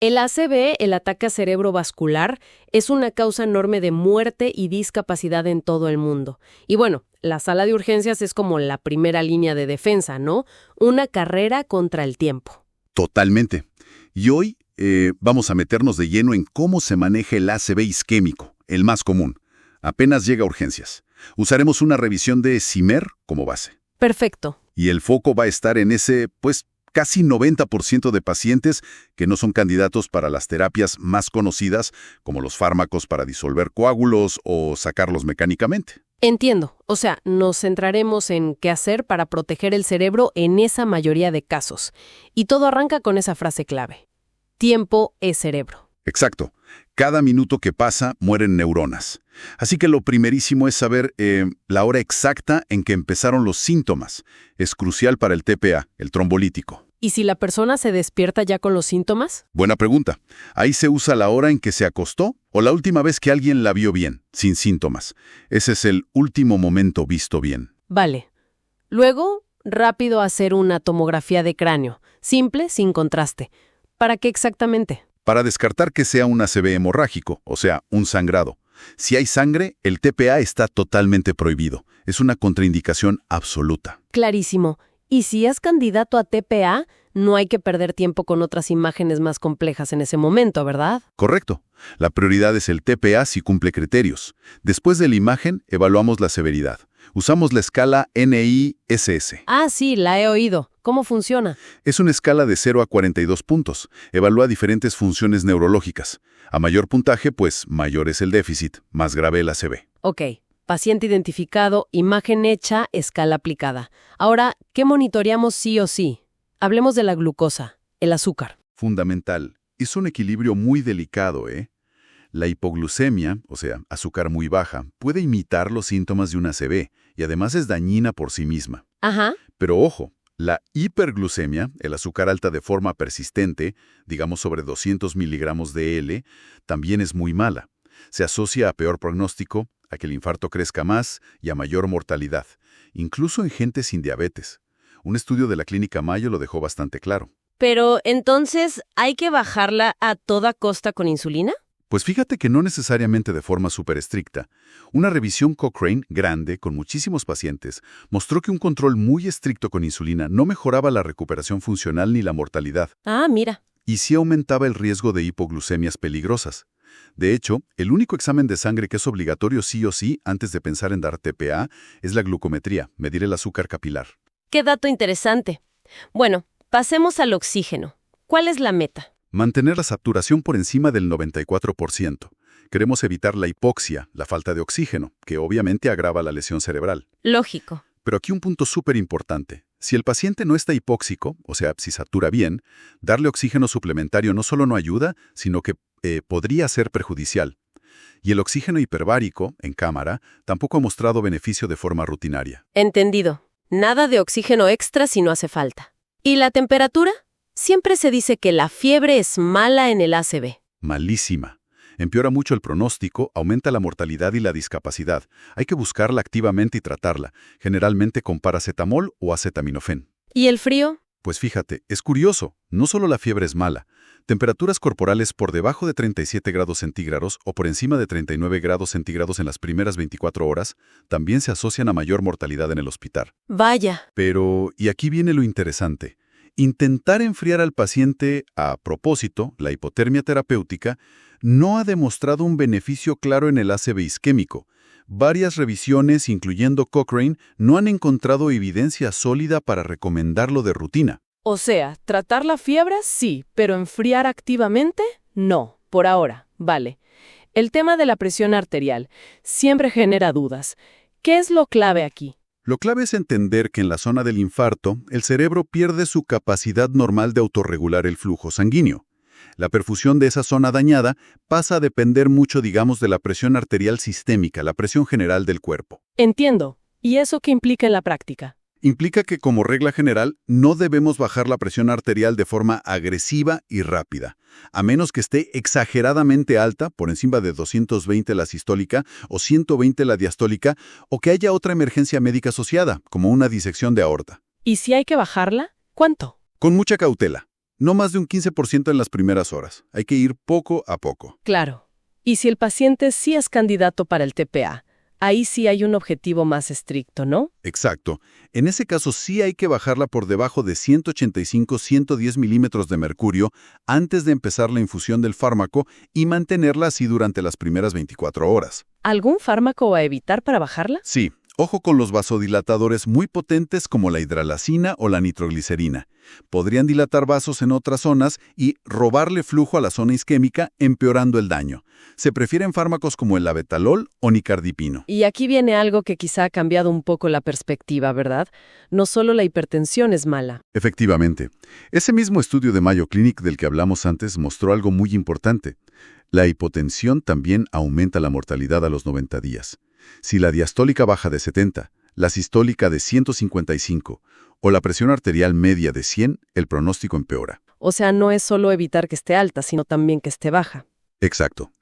El ACV, el ataque cerebrovascular, es una causa enorme de muerte y discapacidad en todo el mundo. Y bueno, la sala de urgencias es como la primera línea de defensa, ¿no? Una carrera contra el tiempo. Totalmente. Y hoy vamos a meternos de lleno en cómo se maneja el ACV isquémico, el más común. Apenas llega a urgencias. Usaremos una revisión de CIMER como base. Perfecto. Y el foco va a estar en ese, casi 90% de pacientes que no son candidatos para las terapias más conocidas, como los fármacos para disolver coágulos o sacarlos mecánicamente. Entiendo. O sea, nos centraremos en qué hacer para proteger el cerebro en esa mayoría de casos. Y todo arranca con esa frase clave. Tiempo es cerebro. Exacto. Cada minuto que pasa mueren neuronas. Así que lo primerísimo es saber la hora exacta en que empezaron los síntomas. Es crucial para el TPA, el trombolítico. ¿Y si la persona se despierta ya con los síntomas? Buena pregunta. Ahí se usa la hora en que se acostó o la última vez que alguien la vio bien, sin síntomas. Ese es el último momento visto bien. Vale. Luego, rápido hacer una tomografía de cráneo. Simple, sin contraste. ¿Para qué exactamente? Para descartar que sea un ACV hemorrágico, o sea, un sangrado. Si hay sangre, el TPA está totalmente prohibido. Es una contraindicación absoluta. Clarísimo. Y si es candidato a TPA, no hay que perder tiempo con otras imágenes más complejas en ese momento, ¿verdad? Correcto. La prioridad es el TPA si cumple criterios. Después de la imagen, evaluamos la severidad. Usamos la escala NISS. Ah, sí, la he oído. ¿Cómo funciona? Es una escala de 0 a 42 puntos. Evalúa diferentes funciones neurológicas. A mayor puntaje, pues mayor es el déficit, más grave el ACV. Ok. Paciente identificado, imagen hecha, escala aplicada. Ahora, ¿qué monitoreamos sí o sí? Hablemos de la glucosa, el azúcar. Fundamental. Es un equilibrio muy delicado, ¿eh? La hipoglucemia, o sea, azúcar muy baja, puede imitar los síntomas de un ACV y además es dañina por sí misma. Ajá. Pero ojo, la hiperglucemia, el azúcar alta de forma persistente, digamos sobre 200 miligramos de L, también es muy mala. Se asocia a peor pronóstico, a que el infarto crezca más y a mayor mortalidad, incluso en gente sin diabetes. Un estudio de la Clínica Mayo lo dejó bastante claro. Pero, entonces, ¿hay que bajarla a toda costa con insulina? Pues fíjate que no necesariamente de forma súper estricta. Una revisión Cochrane, grande, con muchísimos pacientes, mostró que un control muy estricto con insulina no mejoraba la recuperación funcional ni la mortalidad. Ah, mira. Y sí aumentaba el riesgo de hipoglucemias peligrosas. De hecho, el único examen de sangre que es obligatorio sí o sí antes de pensar en dar TPA es la glucometría, medir el azúcar capilar. Qué dato interesante. Bueno, pasemos al oxígeno. ¿Cuál es la meta? Mantener la saturación por encima del 94%. Queremos evitar la hipoxia, la falta de oxígeno, que obviamente agrava la lesión cerebral. Lógico. Pero aquí un punto súper importante. Si el paciente no está hipóxico, o sea, si satura bien, darle oxígeno suplementario no solo no ayuda, sino que podría ser perjudicial. Y el oxígeno hiperbárico, en cámara, tampoco ha mostrado beneficio de forma rutinaria. Entendido. Nada de oxígeno extra si no hace falta. ¿Y la temperatura? Siempre se dice que la fiebre es mala en el ACV. Malísima. Empeora mucho el pronóstico, aumenta la mortalidad y la discapacidad. Hay que buscarla activamente y tratarla, generalmente con paracetamol o acetaminofén. ¿Y el frío? Pues fíjate, es curioso, no solo la fiebre es mala. Temperaturas corporales por debajo de 37 grados centígrados o por encima de 39 grados centígrados en las primeras 24 horas también se asocian a mayor mortalidad en el hospital. Vaya. Pero, y aquí viene lo interesante, intentar enfriar al paciente a propósito, la hipotermia terapéutica, no ha demostrado un beneficio claro en el ACV isquémico. Varias revisiones, incluyendo Cochrane, no han encontrado evidencia sólida para recomendarlo de rutina. O sea, tratar la fiebre sí, pero enfriar activamente no, por ahora, vale. El tema de la presión arterial siempre genera dudas. ¿Qué es lo clave aquí? Lo clave es entender que en la zona del infarto, el cerebro pierde su capacidad normal de autorregular el flujo sanguíneo. La perfusión de esa zona dañada pasa a depender mucho, digamos, de la presión arterial sistémica, la presión general del cuerpo. Entiendo. ¿Y eso qué implica en la práctica? Implica que, como regla general, no debemos bajar la presión arterial de forma agresiva y rápida, a menos que esté exageradamente alta, por encima de 220 la sistólica o 120 la diastólica, o que haya otra emergencia médica asociada, como una disección de aorta. ¿Y si hay que bajarla? ¿Cuánto? Con mucha cautela. no más de un 15% en las primeras horas. Hay que ir poco a poco. Claro. Y si el paciente sí es candidato para el TPA, ahí sí hay un objetivo más estricto, ¿no? Exacto. En ese caso sí hay que bajarla por debajo de 185-110 milímetros de mercurio antes de empezar la infusión del fármaco y mantenerla así durante las primeras 24 horas. ¿Algún fármaco a evitar para bajarla? Sí, ojo con los vasodilatadores muy potentes como la hidralacina o la nitroglicerina. Podrían dilatar vasos en otras zonas y robarle flujo a la zona isquémica, empeorando el daño. Se prefieren fármacos como el labetalol o nicardipino. Y aquí viene algo que quizá ha cambiado un poco la perspectiva, ¿verdad? No solo la hipertensión es mala. Efectivamente. Ese mismo estudio de Mayo Clinic del que hablamos antes mostró algo muy importante. La hipotensión también aumenta la mortalidad a los 90 días. Si la diastólica baja de 70, la sistólica de 155 o la presión arterial media de 100, el pronóstico empeora. O sea, no es solo evitar que esté alta, sino también que esté baja. Exacto.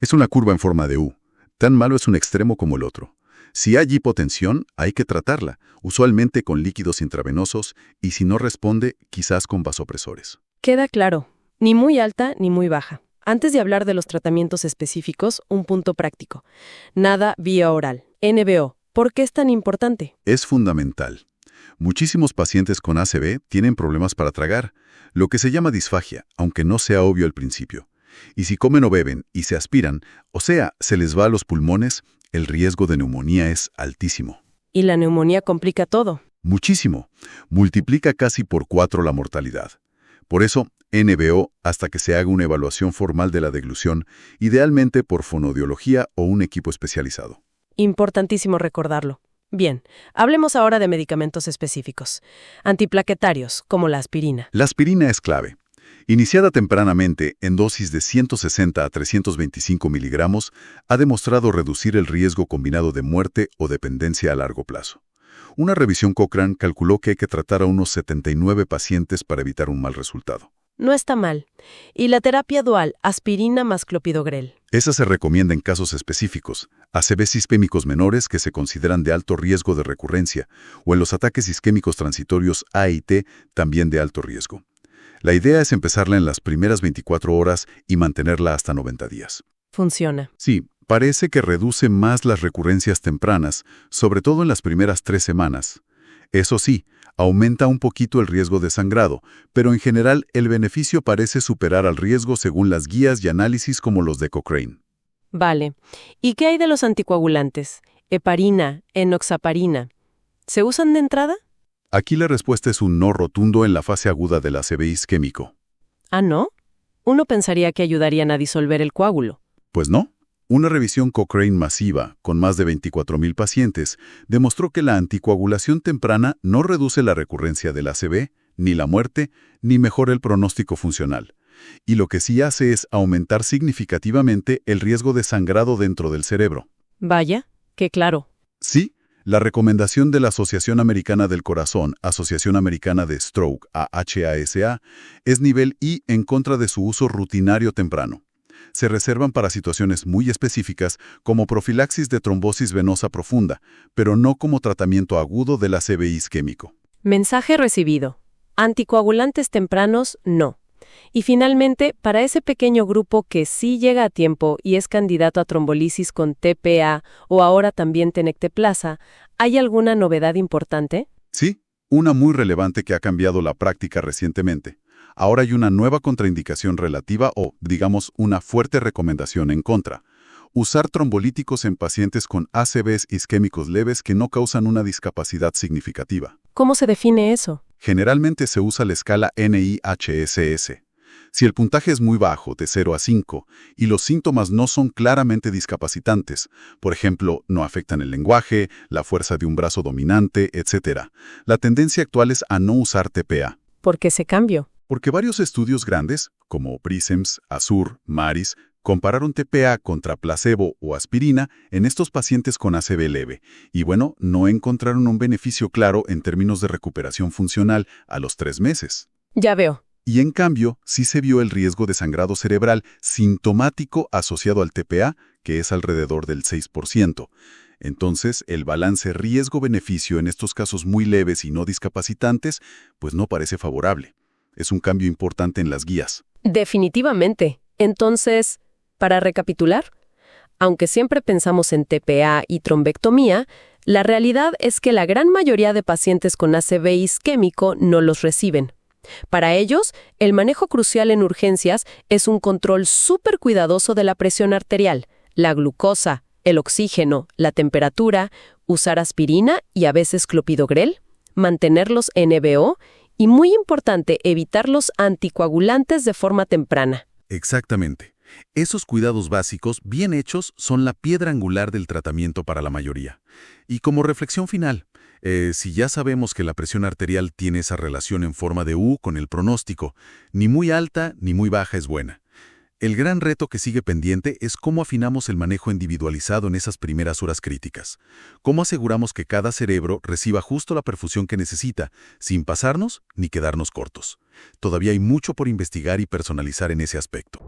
Es una curva en forma de U. Tan malo es un extremo como el otro. Si hay hipotensión, hay que tratarla, usualmente con líquidos intravenosos y si no responde, quizás con vasopresores. Queda claro, ni muy alta ni muy baja. Antes de hablar de los tratamientos específicos, un punto práctico. Nada vía oral, NBO. ¿Por qué es tan importante? Es fundamental. Muchísimos pacientes con ACV tienen problemas para tragar, lo que se llama disfagia, aunque no sea obvio al principio. Y si comen o beben y se aspiran, o sea, se les va a los pulmones, el riesgo de neumonía es altísimo. Y la neumonía complica todo. Muchísimo. Multiplica casi por 4 la mortalidad. Por eso, NBO hasta que se haga una evaluación formal de la deglución, idealmente por fonoaudiología o un equipo especializado. Importantísimo recordarlo. Bien, hablemos ahora de medicamentos específicos. Antiplaquetarios, como la aspirina. La aspirina es clave. Iniciada tempranamente en dosis de 160 a 325 miligramos, ha demostrado reducir el riesgo combinado de muerte o dependencia a largo plazo. Una revisión Cochrane calculó que hay que tratar a unos 79 pacientes para evitar un mal resultado. No está mal. ¿Y la terapia dual, aspirina más clopidogrel? Esa se recomienda en casos específicos, ACV isquémicos menores que se consideran de alto riesgo de recurrencia, o en los ataques isquémicos transitorios A y T, también de alto riesgo. La idea es empezarla en las primeras 24 horas y mantenerla hasta 90 días. Funciona. Sí, parece que reduce más las recurrencias tempranas, sobre todo en las primeras 3 semanas. Eso sí, aumenta un poquito el riesgo de sangrado, pero en general el beneficio parece superar al riesgo según las guías y análisis como los de Cochrane. Vale. ¿Y qué hay de los anticoagulantes? Heparina, enoxaparina. ¿Se usan de entrada? Aquí la respuesta es un no rotundo en la fase aguda del ACV isquémico. ¿Ah, no? Uno pensaría que ayudarían a disolver el coágulo. Pues no. Una revisión Cochrane masiva, con más de 24.000 pacientes, demostró que la anticoagulación temprana no reduce la recurrencia del ACV, ni la muerte, ni mejora el pronóstico funcional. Y lo que sí hace es aumentar significativamente el riesgo de sangrado dentro del cerebro. Vaya, qué claro. Sí, la recomendación de la Asociación Americana del Corazón, Asociación Americana de Stroke, AHASA, es nivel I en contra de su uso rutinario temprano. Se reservan para situaciones muy específicas como profilaxis de trombosis venosa profunda, pero no como tratamiento agudo del ACV isquémico. Mensaje recibido. Anticoagulantes tempranos, no. Y finalmente, para ese pequeño grupo que sí llega a tiempo y es candidato a trombolisis con TPA o ahora también tenecteplasa, ¿hay alguna novedad importante? Sí, una muy relevante que ha cambiado la práctica recientemente. Ahora hay una nueva contraindicación relativa o, digamos, una fuerte recomendación en contra. Usar trombolíticos en pacientes con ACVs isquémicos leves que no causan una discapacidad significativa. ¿Cómo se define eso? Generalmente se usa la escala NIHSS. Si el puntaje es muy bajo, de 0 a 5, y los síntomas no son claramente discapacitantes, por ejemplo, no afectan el lenguaje, la fuerza de un brazo dominante, etc., la tendencia actual es a no usar TPA. ¿Por qué ese cambio? Porque varios estudios grandes, como PRISMS, AZUR, MARIS, compararon TPA contra placebo o aspirina en estos pacientes con ACV leve, y bueno, no encontraron un beneficio claro en términos de recuperación funcional a los 3 meses. Ya veo. Y en cambio, sí se vio el riesgo de sangrado cerebral sintomático asociado al TPA, que es alrededor del 6%. Entonces, el balance riesgo-beneficio en estos casos muy leves y no discapacitantes, pues no parece favorable. Es un cambio importante en las guías. Definitivamente. Entonces, para recapitular, aunque siempre pensamos en TPA y trombectomía, la realidad es que la gran mayoría de pacientes con ACV isquémico no los reciben. Para ellos, el manejo crucial en urgencias es un control súper cuidadoso de la presión arterial, la glucosa, el oxígeno, la temperatura, usar aspirina y a veces clopidogrel, mantenerlos NBO y, muy importante, evitar los anticoagulantes de forma temprana. Exactamente. Esos cuidados básicos, bien hechos, son la piedra angular del tratamiento para la mayoría. Y como reflexión final, si ya sabemos que la presión arterial tiene esa relación en forma de U con el pronóstico, ni muy alta ni muy baja es buena. El gran reto que sigue pendiente es cómo afinamos el manejo individualizado en esas primeras horas críticas. Cómo aseguramos que cada cerebro reciba justo la perfusión que necesita, sin pasarnos ni quedarnos cortos. Todavía hay mucho por investigar y personalizar en ese aspecto.